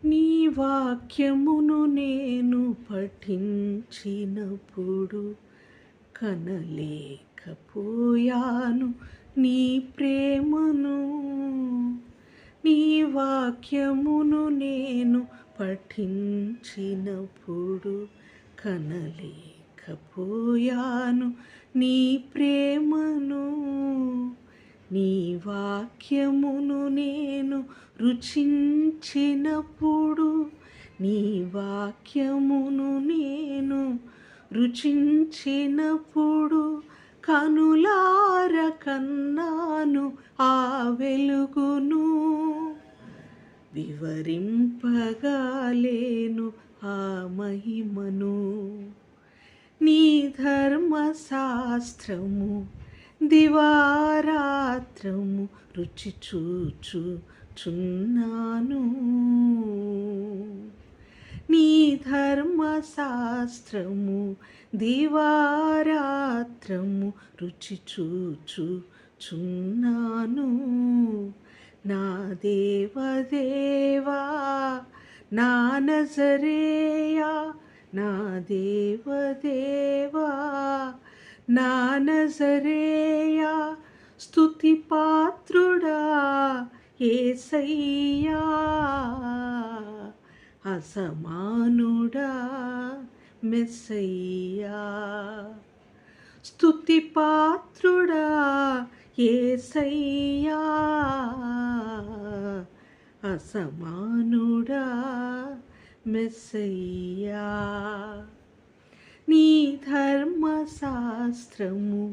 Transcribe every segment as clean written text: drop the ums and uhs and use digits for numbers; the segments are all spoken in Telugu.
నీ వాక్యమును నేను పఠించినప్పుడు కనలేకపోయాను నీ ప్రేమను. నీ వాక్యమును నేను పఠించినప్పుడు కనలేకపోయాను నీ ప్రేమను. నీ వాక్యమును నేను రుచించినప్పుడు, నీ వాక్యమును నేను రుచించినప్పుడు కనులార కన్నాను ఆ వెలుగును. వివరింపగాలేను ఆ మహిమను. నీ ధర్మశాస్త్రము దివారాత్రము రుచి చూచుచున్నాను. నీ ధర్మశాస్త్రము దివారాత్రము రుచి చూచుచున్నాను. నా దేవదేవా, నా నజరేయా, నా దేవదేవా, నా నజరేయా, స్తుతి పాత్రుడా యేసయ్యా, అసమానుడా మెస్సయ్యా. స్తుతి పాత్రుడా యేసయ్యా, అసమానుడా మెస్సయ్యా. నీ ధర్మశాస్త్రము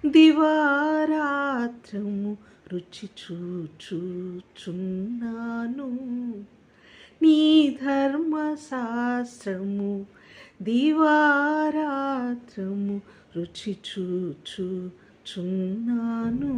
దివారాత్రము రుచి చూచుచున్నాను. నీ ధర్మశాస్త్రము దివారాత్రము రుచి చూచుచున్నాను.